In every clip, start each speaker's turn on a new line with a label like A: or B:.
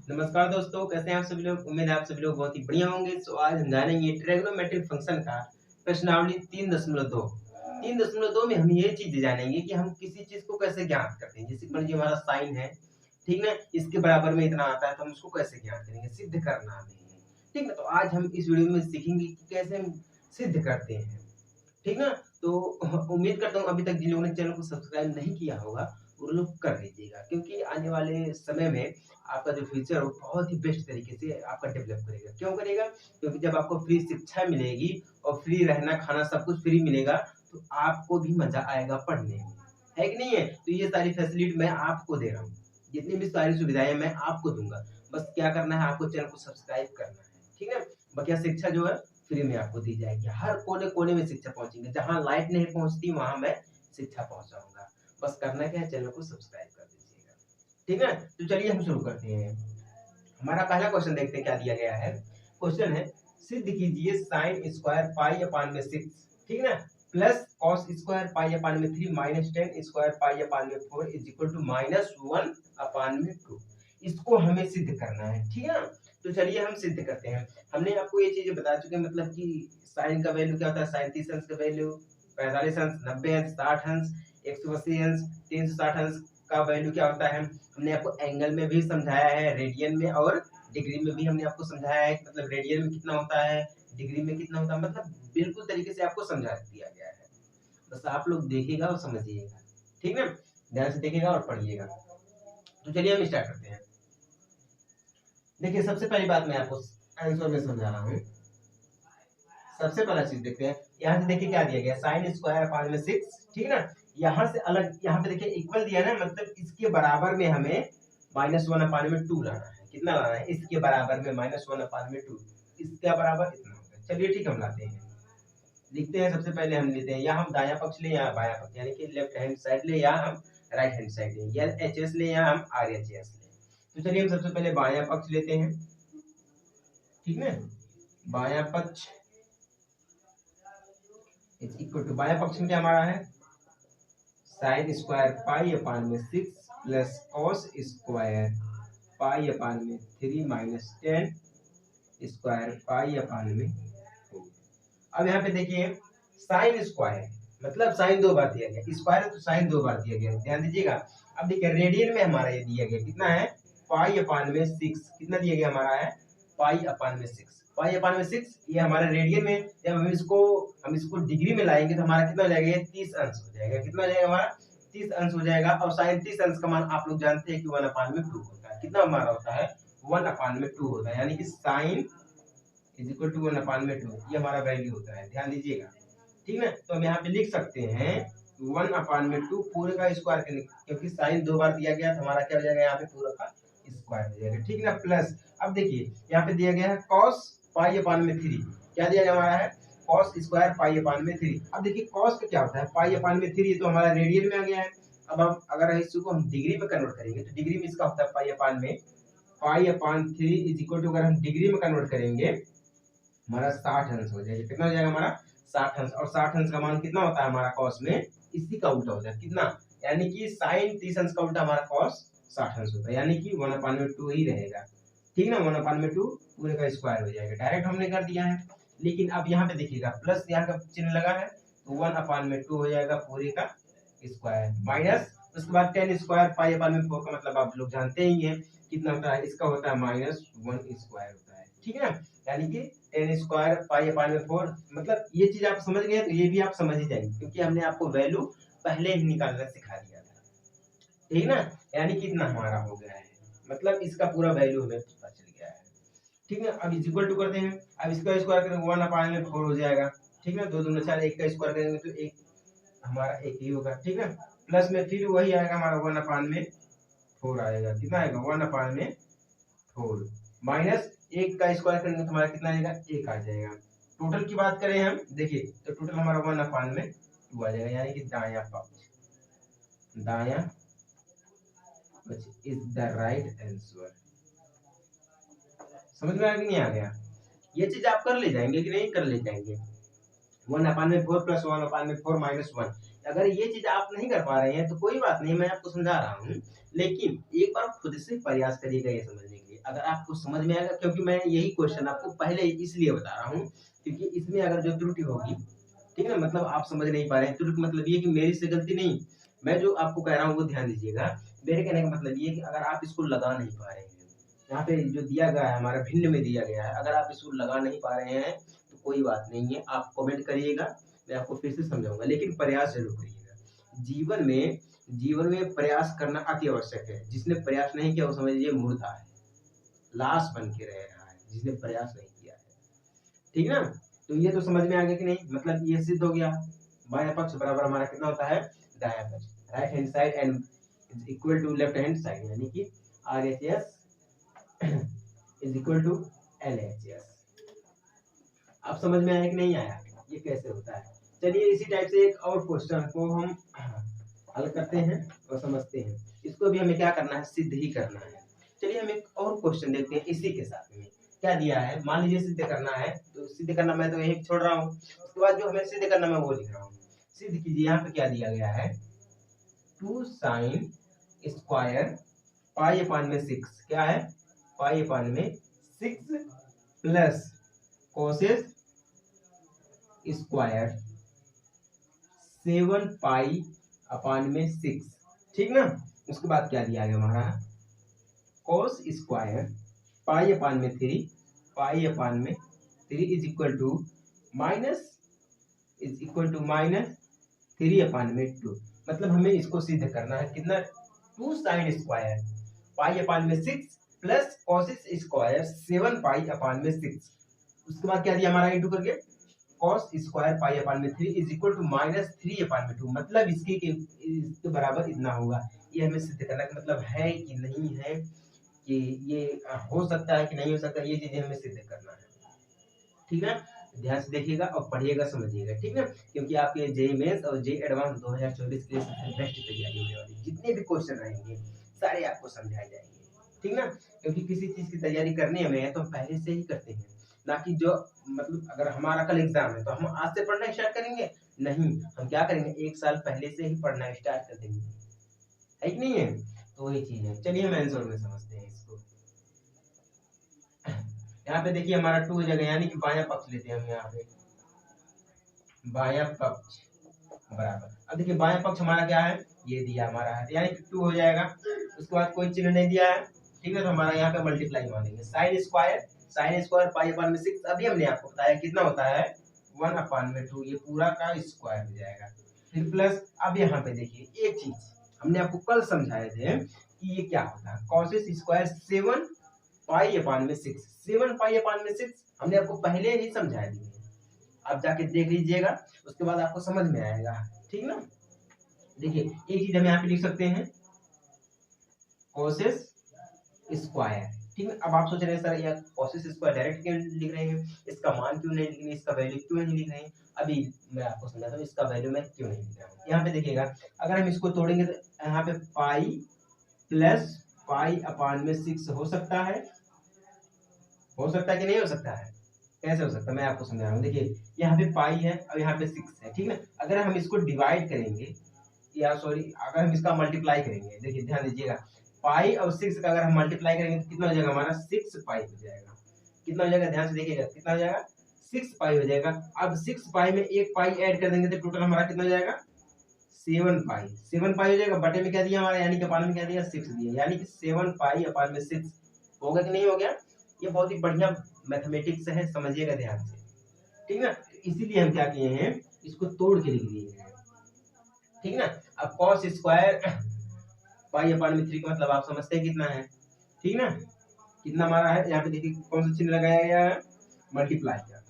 A: नमस्कार दोस्तों, कैसे हैं आप सभी लोग? उम्मीद है आप सभी लोग बहुत ही बढ़िया होंगे। तो आज हम जानेंगे ट्रिग्नोमेट्रिक फंक्शन का प्रश्नावली 3.2। 3.2 में हम ये चीज़ जानेंगे कि हम किसी चीज़ को कैसे ज्ञात करते हैं। जैसे मान लीजिए हमारा साइन है, ठीक ना? इसके बराबर में इतना आता है तो हम उसको कैसे ज्ञात करेंगे? सिद्ध करना हमें है, ठीक ना? तो आज हम इस वीडियो में सीखेंगे कि कैसे हम सिद्ध करते हैं। ठीक ना? तो उम्मीद करता हूँ अभी तक जिन लोगों ने चैनल को सब्सक्राइब नहीं किया होगा, वो लोग कर लीजिएगा क्योंकि आने वाले समय में आपका जो फ्यूचर हो बहुत ही बेस्ट तरीके से आपका डेवलप करेगा। क्यों करेगा? क्योंकि जब आपको फ्री शिक्षा मिलेगी और फ्री रहना, खाना सब कुछ फ्री मिलेगा, तो आपको भी मज़ा आएगा पढ़ने में। है कि नहीं है? तो ये सारी फैसिलिटी मैं आपको दे रहा हूँ। जितनी भी सारी सुविधाएँ मैं आपको दूँगा। बस क्या करना है आपको चैनल को सब्सक्राइब करना है। ठीक है? बाकी शिक्षा जो है फ्री में आपको दी जाएगी। हर कोने-कोने में शिक्षा पहुँचेगी। जहाँ लाइट नहीं पहुँचती वहाँ मैं शिक्षा पहुँचाऊँगा। बस करना क्या है चैनल को सब्सक्राइब कर दीजिएगा। ठीक है? तो चलिए हम शुरू करते हैं। हमारा पहला क्वेश्चन देखते हैं क्या दिया गया है। क्वेश्चन है सिद्ध कीजिए sin स्क्वायर पाई अपान में 6, ठीक है ना, प्लस कॉस स्क्वायर पाई अपान में 3 माइनस टेन स्क्वायर पाई अपान में 4 इज इक्वल टू माइनस 1 अपान में 2। इसको हमें सिद्ध करना है, ठीक है ना। तो चलिए हम सिद्ध करते हैं। हमने आपको ये चीजें बता चुके हैं, मतलब कि साइन का वैल्यू क्या होता है, 37 अंश का वैल्यू 45 अंश, 90 अंश, 60 अंश, 180 अंश, 360 अंश का वैल्यू क्या होता है। हमने आपको एंगल में भी समझाया है, रेडियन में और डिग्री में भी हमने आपको समझाया है, मतलब रेडियन में कितना होता है, डिग्री में कितना होता है, मतलब बिल्कुल तरीके से आपको समझा दिया गया है। बस आप लोग देखिएगा और समझिएगा, ठीक है, ध्यान से देखिएगा और पढ़िएगा। तो चलिए हम स्टार्ट करते हैं। देखिए सबसे पहली बात मैं आपको आंसर में समझा रहा हूँ। सबसे पहला चीज देखते हैं, यहाँ से देखिए क्या दिया गया, साइन स्क्वायर अपान में 6, ठीक है ना। यहाँ से अलग, यहाँ पे देखिए इक्वल दिया ना, मतलब इसके बराबर में हमें -1 अपान में 2 लाना है। कितना लाना है? इसके बराबर में -1 अपान में 2, इसके बराबर इतना होगा। चलिए ठीक, हम लाते हैं, लिखते हैं। सबसे पहले हम लेते हैं, या हम दाया पक्ष ले या बाया पक्ष, यानी कि लेफ्ट हैंड साइड ले या हम राइट हैंड साइड ले, या LHS ले या हम RHS ले। तो चलिए हम सबसे पहले बाया पक्ष लेते हैं, ठीक है। बाया पक्ष इज इक्वल टू, बाया पक्ष में क्या हमारा है, साइन स्क्वायर पाई अपान में 6 प्लस कॉस स्क्वायर पाई अपान में 3 माइनस 10 स्क्वायर पाई अपान में 4। अब यहाँ पे देखिए साइन स्क्वायर मतलब साइन 2 बार दिया गया, स्क्वायर तो साइन 2 बार दिया गया, ध्यान दीजिएगा। अब देखिए रेडियन में हमारा ये दिया गया कितना है, पाई अपान में 6, कितना दिया गया हमारा है, पाई अपान में 6, पाई अपान में 6, ये हमारा रेडियन में। जब हम इसको डिग्री में लाएंगे तो हमारा कितना हो जाएगा, ये 30 अंश हो जाएगा। कितना हो जाएगा हमारा, 30 अंश हो जाएगा। और साइन 30 अंश का मान आप लोग जानते हैं कि 1 अपान में 2 होता है। कितना हमारा होता है, 1 अपान में 2 होता है, यानी कि साइन इज इक्वल टू 1 अपान में 2, ये हमारा वैल्यू होता है, ध्यान दीजिएगा, ठीक है। तो हम यहाँ पे लिख सकते हैं 1 अपान में 2 पूरे का स्क्वायर करने, क्योंकि साइन 2 बार दिया गया तो हमारा क्या हो जाएगा, यहाँ पे पूरा का स्क्वायर हो जाएगा, ठीक ना। प्लस अब देखिए यहाँ पे दिया गया है cos पाई अपान में 3, क्या दिया गया हमारा है, cos स्क्वायर पाई अपान में 3। अब देखिए cos का क्या होता है, पाई अपान में 3, तो हमारा रेडियन में आ गया है। अब हम अगर इसको हम डिग्री में कन्वर्ट करेंगे तो डिग्री में इसका होता है पाई अपान 3 इज इक्वल टू, अगर हम डिग्री में कन्वर्ट करेंगे हमारा 60 अंश हो जाएगा। कितना हो जाएगा हमारा, 60 अंश। और 60 अंश का मान कितना होता है हमारा कॉस में, इसी का उल्टा होता है, कितना, यानी कि साइन 30 अंश का उल्टा हमारा कॉस 60 अंश होता है, यानी कि 1 अपान में 2 ही रहेगा, ठीक ना। 1 अपान में 2 पूरे का स्क्वायर हो जाएगा, डायरेक्ट हमने कर दिया है। लेकिन अब यहाँ पे देखिएगा प्लस यहाँ का चिन्ह लगा है, तो 1 अपान में 2 हो जाएगा पूरे का स्क्वायर, माइनस उसके बाद 10 स्क्वायर पाई अपान में 4 का मतलब आप लोग जानते ही हैं कितना होता है, इसका होता है -1 स्क्वायर होता है, ठीक है ना। यानी कि 10 स्क्वायर पाई अपान में 4, मतलब ये चीज आप समझ गए तो ये भी आप समझ ही जाएंगे, क्योंकि हमने आपको वैल्यू पहले ही निकालना सिखा दिया था, ठीक ना। यानी कि इतना हमारा हो गया है, मतलब इसका पूरा वैल्यू हमें पता चल गया है, ठीक है। अब इज इक्वल टू करते हैं, अब इसका स्क्वायर करेंगे 1 अपान में 4 हो जाएगा, ठीक है। 2 दूनी 4, 1 का स्क्वायर करेंगे तो एक हमारा एक ही होगा, ठीक है। प्लस में फिर वही आएगा हमारा 1 अपान में 4 आएगा, कितना आएगा 1 अपान में 4, माइनस 1 का स्क्वायर करेंगे तो हमारा कितना आएगा, 1 आ जाएगा। टोटल की बात करें हम, देखिए तो टोटल हमारा 1 अपान में 2 आ जाएगा, यानी कि दाया पक्ष इज द राइट आंसर। समझ में आ गया, नहीं आ गया? ये चीज आप कर ले जाएंगे कि नहीं कर ले जाएंगे, 1 अपान में 4 प्लस 1 अपान में 4 माइनस 1। अगर ये चीज आप नहीं कर पा रहे हैं तो कोई बात नहीं, मैं आपको समझा रहा हूँ, लेकिन एक बार खुद से प्रयास करिएगा ये समझने के लिए। अगर आपको समझ में आएगा, क्योंकि मैं यही क्वेश्चन आपको पहले इसलिए बता रहा हूँ क्योंकि इसमें अगर जो त्रुटि होगी, ठीक है ना, मतलब आप समझ नहीं पा रहे हैं, त्रुटि मतलब ये कि मेरी से गलती नहीं, मैं जो आपको कह रहा हूँ वो ध्यान दीजिएगा। मेरे कहने का मतलब ये कि अगर आप इसको लगा नहीं पा रहे हैं, यहाँ पे जो दिया गया है हमारा भिन्न में दिया गया है, अगर आप इसको लगा नहीं पा रहे हैं तो कोई बात नहीं है, आप कमेंट करिएगा, मैं आपको फिर से समझाऊंगा, लेकिन प्रयास जरूर करिएगा। जीवन में प्रयास करना अति आवश्यक है। जिसने प्रयास नहीं किया वो समझ लीजिए मुर्दा है, लाश बन के रह रहा है, जिसने प्रयास नहीं किया है। ठीक है ना, तो ये तो समझ में आ गया कि नहीं, मतलब ये सिद्ध हो गया, बायां पक्ष बराबर हमारा कितना होता है, दायां पक्ष, right hand side and is equal to left hand side, यानी कि RHS is equal to LHS। आप समझ में आया कि नहीं आया, ये कैसे होता है। चलिए इसी टाइप से एक और क्वेश्चन को हम हल करते हैं और समझते हैं। इसको भी हमें क्या करना है, सिद्ध ही करना है। चलिए हम एक और क्वेश्चन देखते हैं इसी के साथ में क्या दिया है। मान लीजिए सिद्ध करना है, तो सिद्ध करना मैं तो यही छोड़ रहा हूँ, उसके बाद जो हमें सिद्ध करना मैं वो लिख रहा हूँ। सिद्ध कीजिए, यहाँ पे क्या दिया गया है, 2 sin स्क्वायर पाई अपान में 6, क्या है, पाई अपान में 6 प्लस कोसेस स्क्वायर 7 पाई अपान में 6, ठीक ना। उसके बाद क्या दिया गया हमारा, कोस स्क्वायर पाई अपान में 3, पाई अपान में 3 इज इक्वल टू माइनस 3 अपान में 2। मतलब हमें इसको सिद्ध करना है, कितना, 2 साइन स्क्वायर पाई अपान में 6 प्लस कोसिस स्क्वायर 7 पाई अपान में 6। उसके बाद क्या दिया हमारा, इंटू करके cos स्क्वायर पाई अपान में 3 इज इक्वल टू माइनस 3 अपान में 2, मतलब इसके बराबर इतना होगा। ये हमें सिद्ध करना का मतलब है कि नहीं है, कि ये हो सकता है कि नहीं हो सकता, ये चीजें हमें सिद्ध करना है। ठीक है, ध्यान से देखिएगा और पढ़िएगा, समझिएगा, ठीक है, क्योंकि आपके जेईई मेंस और जेईई एडवांस 2024 के लिए सबसे बेस्ट तैयारी होने वाली, जितने भी क्वेश्चन रहेंगे सारे आपको समझाए जाएंगे, ठीक ना। क्योंकि किसी चीज की तैयारी करने में है तो हम पहले से ही करते हैं, ना कि जो मतलब अगर हमारा कल एग्जाम है तो हम आज से पढ़ना स्टार्ट करेंगे, नहीं, हम क्या करेंगे, 1 साल पहले से ही पढ़ना स्टार्ट कर देंगे, है कि नहीं है। तो वही चीज है। चलिए हम आंसर में समझते हैं इसको। यहाँ पे देखिए हमारा 2 हो जाएगा, यानी कि बायां पक्ष लेते हैं हम, यहाँ पे बायां पक्ष बराबर, अब देखिए बायां पक्ष हमारा क्या है, ये दिया हमारा है, यानी कि 2 हो जाएगा। उसके बाद कोई चिन्ह नहीं दिया है, ठीक है, तो हमारा यहाँ पे मल्टीप्लाई मानेंगे, साइन स्क्वायर पाई अपान में 6, अभी हमने आपको बताया कितना होता है, 1 अपान में 2, ये पूरा का स्क्वायर हो जाएगा। फिर प्लस, अब यहाँ पे देखिए एक चीज हमने आपको कल समझाए थे कि ये क्या होता है, कॉसेस स्क्वायर 7 पाई अपान में 6, 7 पाई अपान में 6 हमने आपको पहले ही समझा दिए, आप जाके देख लीजिएगा, उसके बाद आपको समझ में आएगा, ठीक ना। देखिए एक चीज हम यहाँ पे लिख सकते हैं, कोसेस स्क्वायर, ठीक है। अब आप सोच रहे हैं सर यार कोसेस स्क्वायर डायरेक्ट क्यों लिख रहे हैं, इसका मान क्यों नहीं लिख रहे हैं, इसका वैल्यू क्यों नहीं लिख रहे हैं, अभी मैं आपको समझाता हूँ इसका वैल्यू मैं क्यों नहीं लिख रहा हूँ। यहाँ पे देखिएगा, अगर हम इसको तोड़ेंगे तो यहाँ पे पाई प्लस पाई अपान में 6 हो सकता है, कि नहीं हो सकता है, कैसे हो सकता है, मैं आपको समझा रहा हूँ। देखिए यहाँ पे पाई है और यहाँ पे 6 है, ठीक है। अगर हम इसको डिवाइड करेंगे, या सॉरी अगर हम इसका मल्टीप्लाई करेंगे, देखिए ध्यान दीजिएगा, पाई और 6 का अगर हम मल्टीप्लाई करेंगे तो कितना हो जाएगा हमारा, 6 पाई हो जाएगा, कितना हो जाएगा, ध्यान से देखिएगा कितना हो जाएगा, 6 पाई हो जाएगा। अब 6 पाई में एक पाई ऐड कर देंगे तो टोटल हमारा कितना हो जाएगा, 7 पाई, 7 पाई हो जाएगा, बटे में क्या दिया हमारा, यानी कि अपान में क्या दिया, 6 दिया, यानी कि 7 पाई अपान में 6 होगा कि नहीं हो गया। ये बहुत ही बढ़िया मैथमेटिक्स है, समझिएगा ध्यान से, ठीक ना। इसीलिए हम क्या किए हैं, इसको तोड़ के लिख दिए हैं, ठीक ना। अब cos स्क्वायर पाई अपान में 3 का मतलब आप समझते हैं कितना है, ठीक ना, कितना हमारा है। यहाँ पे देखिए कौन सा चिन्ह लगाया गया है, मल्टीप्लाई का,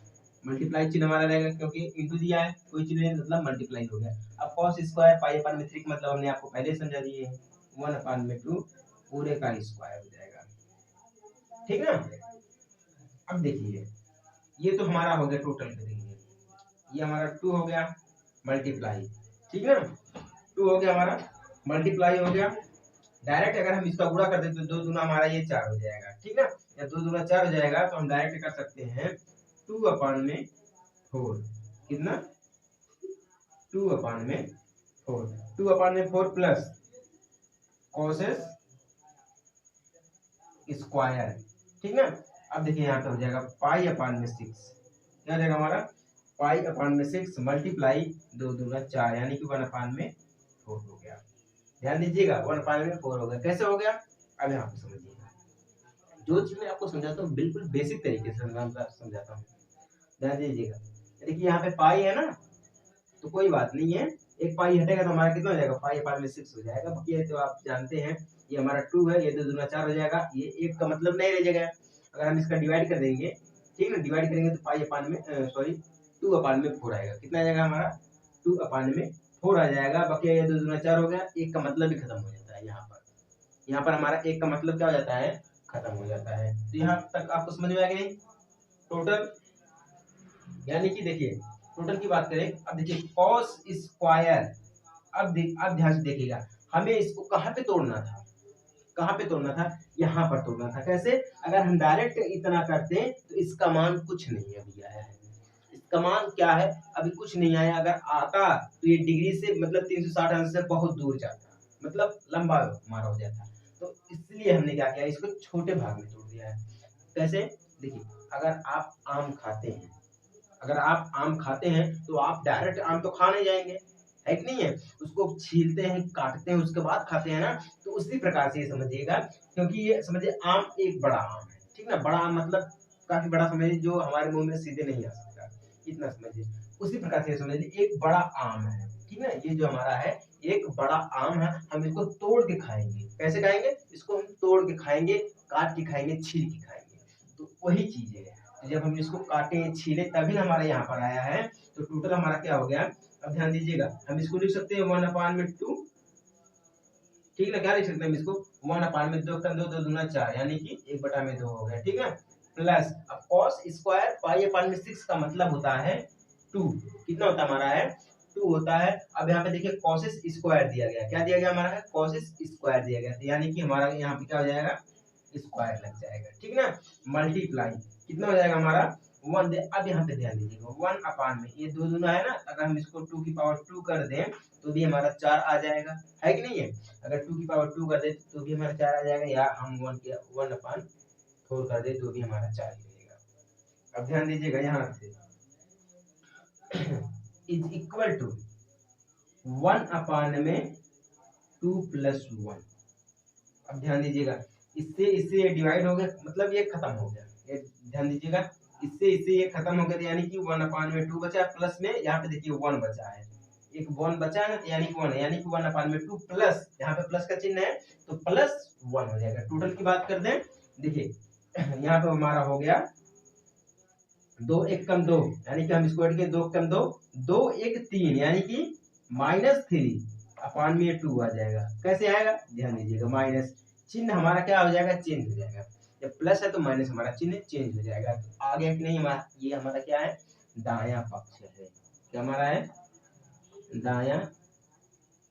A: मल्टीप्लाई चिन्ह हमारा रहेगा क्योंकि इंटू दिया है, कोई चिन्ह नहीं मतलब मल्टीप्लाई हो गया। अब cos स्क्वायर पाई अपान में 3 का मतलब हमने आपको पहले समझा दिए हैं, 1 अपान में 2 पूरे का स्क्वायर हो जाएगा, ठीक ना। अब देखिए ये तो हमारा हो गया टोटल, करेंगे ये हमारा 2 हो गया मल्टीप्लाई, ठीक है ना, 2 हो गया हमारा मल्टीप्लाई हो गया। डायरेक्ट अगर हम इसका गुणा कर दें तो 2 दूना हमारा ये 4 हो जाएगा, ठीक है, या 2 दूना 4 हो जाएगा, तो हम डायरेक्ट कर सकते हैं 2 अपान में 4, कितना, 2 अपान में 4, 2 अपान में 4 प्लस कोसेस स्क्वायर, ठीक ना। अब देखिए यहाँ पे हो जाएगा पाई अपान में 6, क्या हो जाएगा हमारा पाई अपान में 6 मल्टीप्लाई 2 दूना 4 यानी कि 1 अपान में 4 हो गया। ध्यान दीजिएगा 1 अपान में 4 हो गया। कैसे हो गया अब यहाँ पे समझिएगा, जो चीज मैं आपको समझाता हूँ बिल्कुल बेसिक तरीके से समझाता हूँ, ध्यान दीजिएगा। देखिए यहाँ पे पाई है ना, तो कोई बात नहीं है, एक पाई हटेगा तो हमारा कितना हो जाएगा पाई अपान में 6 हो जाएगा। बाकी ये तो आप जानते हैं ये हमारा 2 है, ये 2 दूना 4 हो जाएगा, ये एक का मतलब नहीं रह जाएगा। अगर हम इसका डिवाइड कर देंगे, ठीक ना, डिवाइड करेंगे तो पाई अपान में सॉरी 2 अपान में 4 आएगा। कितना आ जाएगा हमारा 2 अपान में 4 आ जाएगा। बाकी ये 2 दूना 4 हो गया, एक का मतलब भी खत्म हो जाता है। यहाँ पर हमारा एक का मतलब क्या हो जाता है खत्म हो जाता है। तो यहाँ तक आपको समझ में आ गई टोटल, यानी कि देखिए टोटल की बात करें। अब देखिए कॉस स्क्वायर, अब ध्यान से देखिएगा, हमें इसको कहाँ पे तोड़ना था, कहाँ पे तोड़ना था, यहाँ पर तोड़ना था। कैसे, अगर हम डायरेक्ट इतना करते तो इसका मान कुछ नहीं अभी आया है, इसका मान क्या है अभी कुछ नहीं आया। अगर आता तो ये डिग्री से मतलब 360 अंश से बहुत दूर जाता, मतलब लंबा हमारा हो जाता। तो इसलिए हमने क्या किया, इसको छोटे भाग में तोड़ दिया है। कैसे, देखिए अगर आप आम खाते हैं, अगर आप आम खाते हैं तो आप डायरेक्ट आम तो खा नहीं जाएंगे, है कि नहीं है, उसको छीलते हैं काटते हैं उसके बाद खाते हैं ना। तो उसी प्रकार से ये समझिएगा, क्योंकि ये समझिए आम एक बड़ा आम है, ठीक ना, बड़ा आम मतलब काफी बड़ा, समझिए जो हमारे मुंह में सीधे नहीं आ सकता, इतना समझिए। उसी प्रकार से समझिए एक बड़ा आम है, ठीक ना, ये जो हमारा है एक बड़ा आम है, हम इसको तोड़ के खाएंगे। कैसे खाएंगे, इसको हम तोड़ के खाएंगे, काट के खाएंगे, छील के खाएंगे। तो वही चीज है, जब हम इसको काटे छीले तभी हमारा यहाँ पर आया है। तो टोटल हमारा क्या हो गया, अब ध्यान दीजिएगा, हम इसको लिख सकते हैं 1 अपान में 2, ठीक ना, क्या लिख सकते हैं हम इसको 1 अपान में 2 का 2 2 दूना 4 यानी कि 1/2 हो गया, ठीक है। प्लस अब कॉस स्क्वायर पाई अपान में 6 का मतलब होता है 2, कितना होता है हमारा है 2 होता है। अब यहाँ पे देखिए कॉसेस स्क्वायर दिया गया, क्या दिया गया हमारा है कॉसेस स्क्वायर दिया गया, यानी कि हमारा यहाँ पे क्या हो जाएगा स्क्वायर लग जाएगा, ठीक ना। मल्टीप्लाई कितना हो जाएगा हमारा 1 दे। अब यहाँ पे ध्यान दीजिएगा 1 अपान में ये 2 दूना है ना, अगर हम इसको 2 की पावर 2 कर दें तो भी हमारा 4 आ जाएगा, है कि नहीं है। अगर 2 की पावर 2 कर दे तो भी हमारा 4 आ जाएगा, या हम 1 अपान 4 कर दे तो भी हमारा 4 ही रहेगा। अब ध्यान दीजिएगा यहाँ से इज इक्वल टू 1 अपान में 2 प्लस 1। अब ध्यान दीजिएगा, इससे ये डिवाइड हो गया, मतलब ये खत्म हो गया, ये ध्यान दीजिएगा, इससे ये खत्म हो गया, यानी कि 1 अपान में 2 बचा, प्लस में यहाँ पे देखिए 1 बचा है, एक 1 बचा है ना, यानी कि 1 है, यानी कि 1 अपान में 2 प्लस यहाँ पे प्लस का चिन्ह है तो प्लस 1 हो जाएगा। टोटल की बात कर दें, देखिए यहाँ पे हमारा हो गया 2 1 कम 2, यानी कि हम इसको ऐड करें 2 कम 2 2 1 3, यानी कि -3 अपान में 2 आ जाएगा। कैसे आएगा, ध्यान दीजिएगा, माइनस चिन्ह हमारा क्या हो जाएगा चेंज हो जाएगा, जब प्लस है तो माइनस हमारा चिन्ह चेंज हो जाएगा। तो आ गया कि नहीं हमारा, ये हमारा क्या है दायां पक्ष है, क्या हमारा है दायां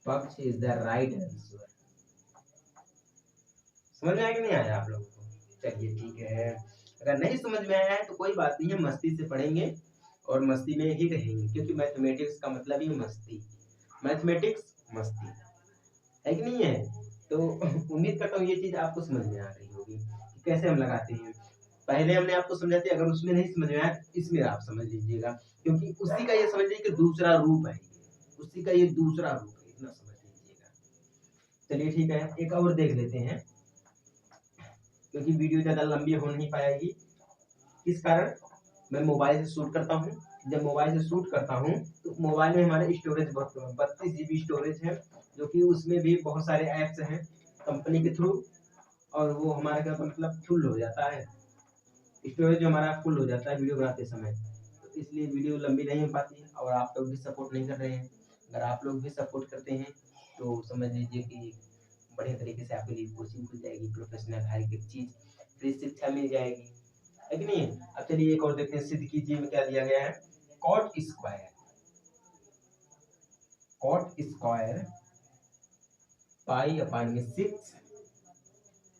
A: पक्ष इज द राइट आंसर। समझ में आया कि नहीं आया आप लोगों को, चलिए ठीक है। अगर नहीं समझ में आया है तो कोई बात नहीं है, मस्ती से पढ़ेंगे और मस्ती में ही रहेंगे, क्योंकि मैथमेटिक्स का मतलब ही मस्ती, मैथमेटिक्स मस्ती, है कि नहीं है। तो उम्मीद करता हूँ ये चीज आपको समझ में आ रही होगी कि कैसे हम लगाते हैं। पहले हमने आपको समझाते, अगर उसमें नहीं समझ में आया तो इसमें आप समझ लीजिएगा, क्योंकि उसी का ये समझ लीजिए कि दूसरा रूप है, उसी का ये दूसरा रूप है, इतना समझ लीजिएगा। चलिए ठीक है, एक और देख लेते हैं, क्योंकि वीडियो ज्यादा लंबी हो नहीं पाएगी। किस कारण, मैं मोबाइल से शूट करता हूँ, जब मोबाइल से शूट करता हूँ तो मोबाइल में हमारे स्टोरेज 32 GB स्टोरेज है, जो कि उसमें भी बहुत सारे ऐप्स हैं कंपनी के थ्रू, और वो हमारा क्या मतलब फुल हो जाता है, स्टोरेज जो हमारा फुल हो जाता है वीडियो बनाते समय, तो इसलिए वीडियो लंबी नहीं हो पाती है, और आप लोग भी सपोर्ट नहीं कर रहे हैं। अगर आप लोग भी सपोर्ट करते हैं तो समझ लीजिए कि बढ़िया तरीके से आपके लिए कोचिंग खुल जाएगी, प्रोफेशनल हर एक चीज़ फ्री शिक्षा मिल जाएगी, है कि नहीं। अब चलिए एक और देखते हैं, सिद्ध कीजिए में क्या दिया गया है, कॉट स्क्वायर पाई अपान में 6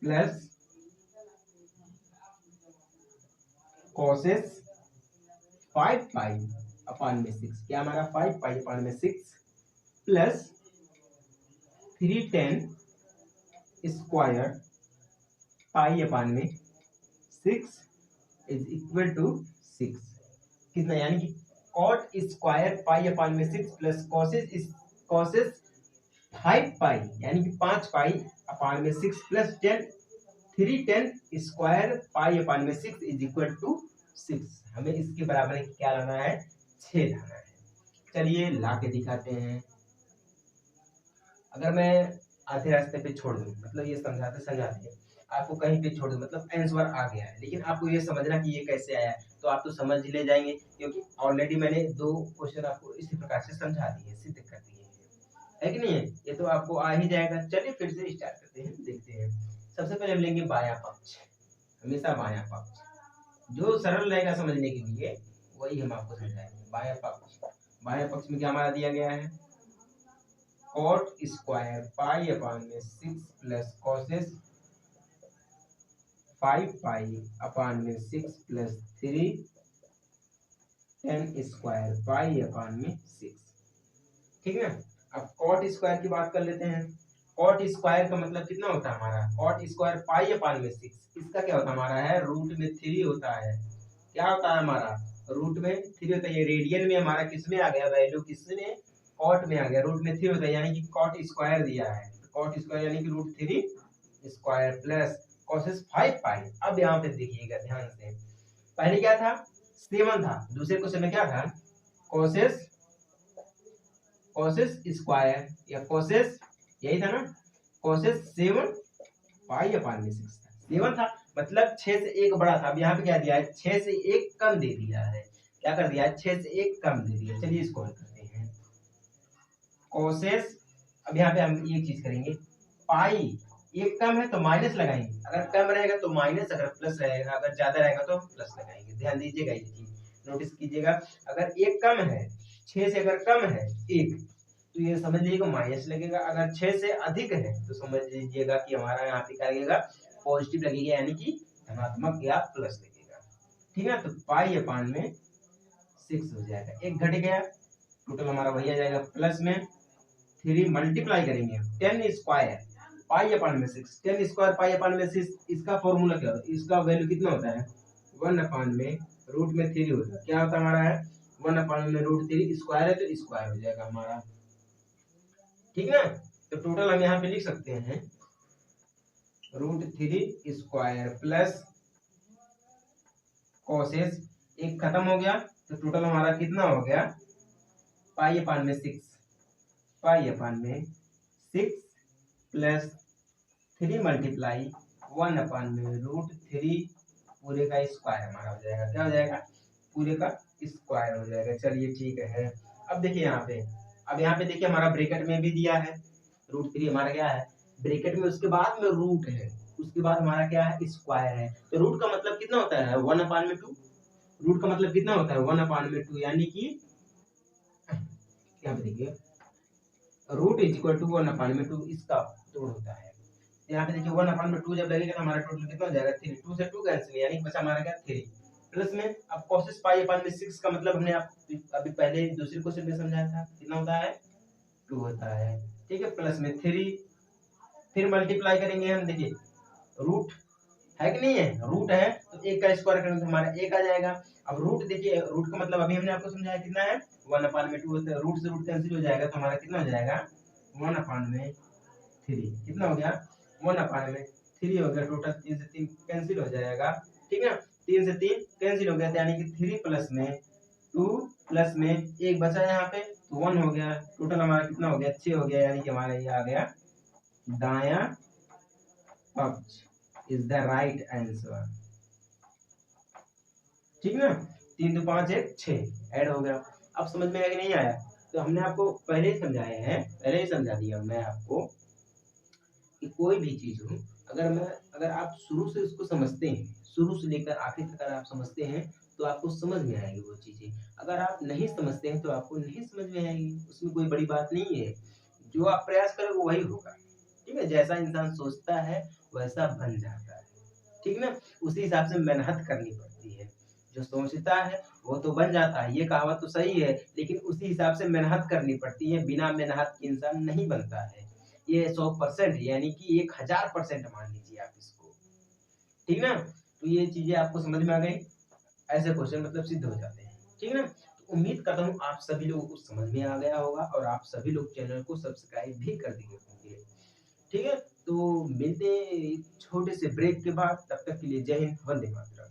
A: प्लस कॉसेस 5 पाई अपान में 6, क्या हमारा 5 पाई अपान में 6 प्लस 3 10 स्क्वायर पाई अपान में 6 इज इक्वल टू 6 कितना, यानी कि कॉट स्क्वायर पाई अपान में 6 प्लस कॉसेस 5 पाई यानी कि 5 पाई अपान में 6 प्लस 10 310 स्क्वायर पाई अपान में 6 इज इक्वल टू 6। हमें इसके बराबर क्या लाना है, 6 लाना है। चलिए ला के दिखाते हैं। अगर मैं आधे रास्ते पे छोड़ दूं, मतलब ये समझाते समझाते आपको कहीं पे छोड़ दूं, मतलब आंसर आ गया है, लेकिन आपको ये समझना कि ये कैसे आया है, तो आप तो समझ ले जाएंगे, क्योंकि ऑलरेडी मैंने 2 क्वेश्चन आपको इसी प्रकार से समझा दिए, सिद्ध कर दिए है कि नहीं है, ये तो आपको आ ही जाएगा। चलिए फिर से स्टार्ट करते हैं, देखते हैं। सबसे पहले हम लेंगे बायां पक्ष, हमेशा बायां पक्ष जो सरल रहेगा समझने के लिए वही हम आपको समझाएंगे। बायां पक्ष में क्या हमारा दिया गया है, कॉट स्क्वायर पाई अपान में 6 प्लस कॉसेस 5 पाई अपान में 6 प्लस 3 10 स्क्वायर पाई अपान में 6। ठीक है, अब कॉट स्क्वायर की बात कर लेते हैं। कॉट स्क्वायर का मतलब कितना होता है हमारा, कॉट स्क्वायर पाई अपान में 6, इसका क्या होता है हमारा है, रूट में 3 होता है। क्या होता है हमारा, रूट में 3 होता है। ये रेडियन में हमारा किस में आ गया, वैल्यू किस में, कॉट में आ गया, रूट में 3 होता है, यानी कि कॉट स्क्वायर दिया है, कॉट स्क्वायर यानी कि रूट 3 स्क्वायर प्लस कॉसेस 5 पाई। अब यहाँ पे देखिएगा ध्यान से, पहले क्या था, 7 था, दूसरे क्वेश्चन में क्या था, कॉसेस स्क्वायर या कॉसेस, यही था ना, कॉसेस 7 पाई अपान में 6 था, 7 था, मतलब 6 से 1 बड़ा था। अब यहाँ पे क्या दिया है, 6 से 1 कम दे दिया है। क्या कर दिया है, 6 से 1 कम दे दिया। चलिए इसको हल करते हैं। कोसेस, अब यहाँ पे हम एक चीज करेंगे, पाई 1 कम है तो माइनस लगाएंगे, अगर कम रहेगा तो माइनस, अगर प्लस रहेगा, अगर ज्यादा रहेगा तो प्लस लगाएंगे। ध्यान दीजिएगा, ये चीज नोटिस कीजिएगा। अगर 1 कम है, 6 से अगर कम है 1, तो ये समझ लीजिएगा माइनस लगेगा। अगर 6 से अधिक है तो समझ लीजिएगा कि हमारा यहाँ पे क्या लगेगा, पॉजिटिव लगेगा, यानी कि धनात्मक या प्लस लगेगा। ठीक है, तो पाई अपान में 6 हो जाएगा, 1 घट गया, टोटल हमारा वही आ जाएगा, प्लस में 3 मल्टीप्लाई करेंगे 10 स्क्वायर पाई अपान में 6, 10 स्क्वायर पाई अपान में 6, इसका फॉर्मूला क्या होता है, इसका वैल्यू कितना होता है, 1 अपान में रूट में 3 होता है। क्या होता है हमारा है, 1 अपान में रूट 3, स्क्वायर है तो स्क्वायर हो जाएगा हमारा। ठीक है, तो टोटल हम यहाँ पे लिख सकते हैं रूट 3 स्क्वायर प्लस कोसेस, एक खत्म हो गया, तो टोटल हमारा कितना हो गया, पाई अपान में 6, पाई अपान में 6 प्लस 3 मल्टीप्लाई 1 अपान में रूट 3 पूरे का स्क्वायर हमारा हो जाएगा। क्या हो जाएगा, पूरे का स्क्वायर हो जाएगा। चलिए ठीक है, अब देखिए यहाँ पे, अब यहाँ पे देखिए हमारा ब्रैकेट में भी दिया है रूट 3, हमारा क्या है ब्रैकेट में, उसके बाद में रूट है, उसके बाद हमारा क्या है, स्क्वायर है। तो रूट का मतलब कितना होता है, 1 अपान में 2, रूट का मतलब कितना होता है, 1 अपान में 2, यानी कि यहाँ पे देखिए रूट इज इक्वल टू 1 अपान में 2, इसका तोड़ होता है। यहाँ पे देखिए 1 अपान में 2 जब लगेगा तो हमारा टोटल कितना हो जाएगा, 3, 2 से 2 कैंसिल, यानी कि बचा हमारा क्या, 3 प्लस में, अब कोसेस पाई अपान में 6 का मतलब हमने आप अभी पहले दूसरे क्वेश्चन में समझाया था, कितना होता है, 2 होता है। ठीक है, प्लस में 3, फिर मल्टीप्लाई करेंगे हम, देखिए रूट है कि नहीं है, रूट है तो 1 का स्क्वायर करेंगे तो हमारा 1 आ जाएगा। अब रूट देखिए, रूट का मतलब अभी हमने आपको समझाया कितना है, 1 अपान में 2 होता है, रूट से रूट कैंसिल हो जाएगा तो हमारा कितना हो जाएगा, 1 अपान में 3, कितना हो गया, 1 अपान में 3 हो गया, टोटल 3 से 3 कैंसिल हो जाएगा। ठीक है, 3 से 3 कैंसिल हो गया, यानी कि 3 प्लस में 2 प्लस में 1 बचा यहाँ पे तो 1 हो गया, टोटल हमारा कितना हो गया, 6 हो गया, यानी कि हमारा ये आ गया दायां पक्ष इज द राइट आंसर। ठीक ना, 3 2 5 1 6 ऐड हो गया। अब समझ में आया कि नहीं आया, तो हमने आपको पहले ही समझाए हैं, पहले ही समझा दिया मैं आपको कि कोई भी चीज हो, अगर आप शुरू से उसको समझते हैं, शुरू से लेकर आखिर तक अगर आप समझते हैं तो आपको समझ में आएगी वो चीजें। अगर आप नहीं समझते हैं तो आपको नहीं समझ में आएगी, उसमें कोई बड़ी बात नहीं है, जो आप प्रयास करोगे वही होगा। ठीक है, जैसा इंसान सोचता है वैसा बन जाता है। ठीक ना, उसी हिसाब से मेहनत करनी पड़ती है, जो सोचता है वो तो बन जाता है, ये कहावत तो सही है, लेकिन उसी हिसाब से मेहनत करनी पड़ती है, बिना मेहनत के इंसान नहीं बनता है। ये 100% यानी कि 1000% मान लीजिए आप इसको। ठीक ना। तो ये चीजें आपको समझ में आ गई, ऐसे क्वेश्चन मतलब सिद्ध हो जाते हैं, ठीक ना। तो उम्मीद करता हूँ आप सभी लोगों को समझ में आ गया होगा और आप सभी लोग चैनल को सब्सक्राइब भी कर दिए होंगे, ठीक है। तो मिलते हैं एक छोटे से ब्रेक के बाद, तब तक के लिए जय हिंद, वंदे मातरम।